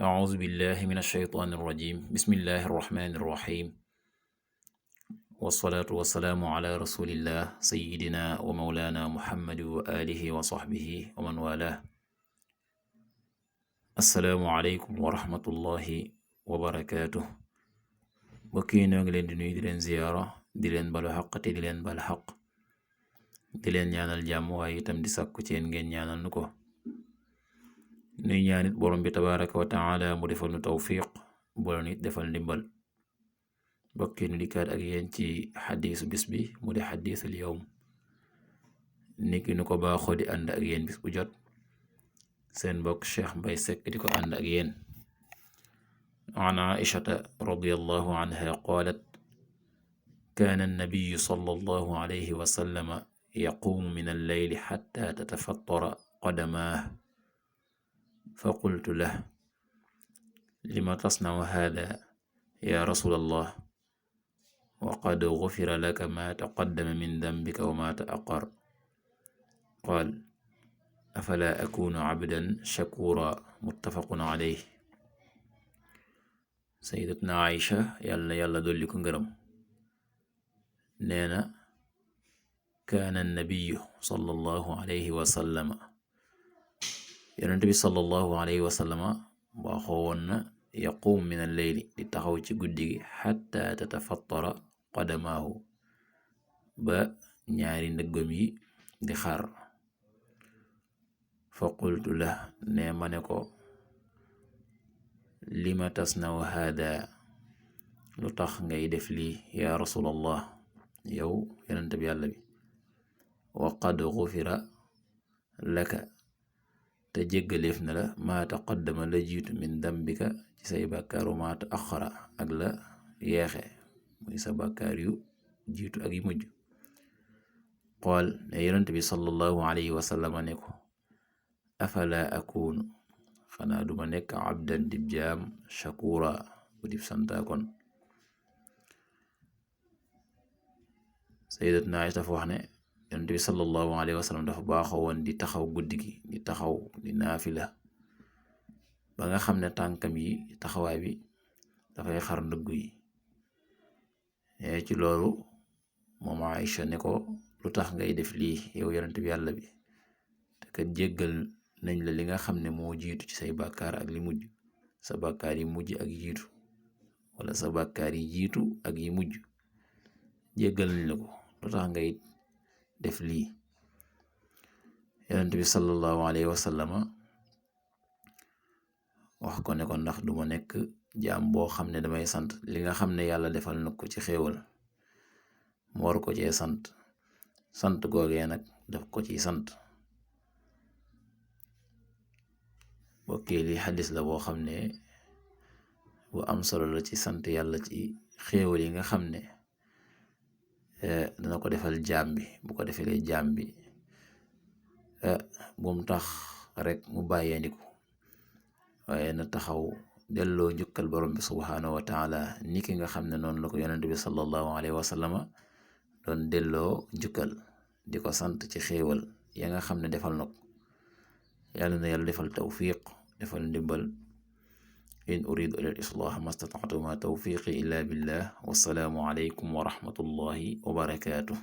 أعوذ بالله من الشيطان الرجيم بسم الله الرحمن الرحيم والصلاة والسلام على رسول الله سيدنا ومولانا محمد وآله وصحبه ومن والاه السلام عليكم ورحمة الله وبركاته bokki noo ngi leen di nuyu di leen ziyaara di leen balu xaq te di leen bal xaq di leen ñaanal jàmm waaye itam di sàkku ci yéen ngeen ñaanal nu ko nuy ñaanit borom bi tabaraka wa taala mu defal nu tawfiq boole nit defal ndimbal bokki nu dikkaat ak yéen ci xadiisu bis bi mu di xadiisul yawm niki nu ko baaxoo di ànd ak yéen bis bu jot seen mbokk Cheikh Mbaye Seck di ko ànd ak yéen an Aishata radiyallahu anha qaalat kaana annabiyu sallallahu alayhi wa sallama yaquumu min alleyli xatta tatafattara qadamaah fa qultu lahu lima tasna'u haadha ya rasulallah wa qad gufira laka ma taqaddama min dambika wa ma ta'akhkhar qaal afala akunu abdan shakura muttafaqun alayhi sayyidatuna Aïcha yàlla dolli ko ngërëm nee na kaana nabiyu sallallahu alayhi wa sallama yonent bi sallallahu alayhi wa sallama waxoo woon na yaquum min al-layli di taxaw ci guddi gi xatta tatafattara qadamaahu ba ñaari ndëggam yi di xar fa qultu la ne ma ne ko lima tasnaw haada lu tax ngay def lii ya rasulallah yow yonent bi yàlla bi wa qad gufira laka te jéggaleef na la maa taqaddama la jiitu min dambika ci say bàkkaar wa maa ta'axxara ak la yeexe muy sa bàkkaar yu jiitu ak yu mujj qaal ne yonent bi sallallahu alayhi wa sallam ne ko afala akunu xanaa duma nekk abdan dib jaam shakura bu dib santaakon sayyidatuna Aïcha dafa wax ne yonent bi sallallahu alayhi wa sallam dafa baaxoo woon di taxaw guddi gi di taxaw di naafila ba nga xam ne tànkam yi taxawaay bi dafay xar ndëggu yi ci loolu moom Aïcha ne ko lu tax ngay def lii yow yonent bi yàlla bi te kat jéggal nañ la li nga xam ne moo jiitu ci say bàkkaar ak li mujj sa bàkkaar yi mujj ak jiitu wala sa bàkkaar yi jiitu ak yi mujj jéggal nañ la ko lu tax ngay def lii yonent bi sallallahu alayhi wa sallama wax ko ne ko ndax duma nekk jaam boo xam ne damay sant li nga xam ne yàlla defal na ko ci xéewal mu war ko cee sant googee nag daf ko ci sant bokkee li xadis la boo xam ne bu am solo la ci sant yàlla ci xéewal yi nga xam ne dana ko defal jaam bi bu ko defalee jaam bi bum tax rek mu bàyyeendiku waaye na taxaw delloo njukkal borom bi subhaanahu wa taala ni ki nga xam ne noonu la ko yonent bi sallallahu alayhi wa sallama doon delloo njukkal di ko sant ci xéewal ya nga xam ne defal na ko yàlla na yàlla defal tawfiq defal ndimbal in uridu ila al-islah ma stata'tu ma tawfiqi illa billah wassalaamu alaykum wa rahmatullahi wa barakatuh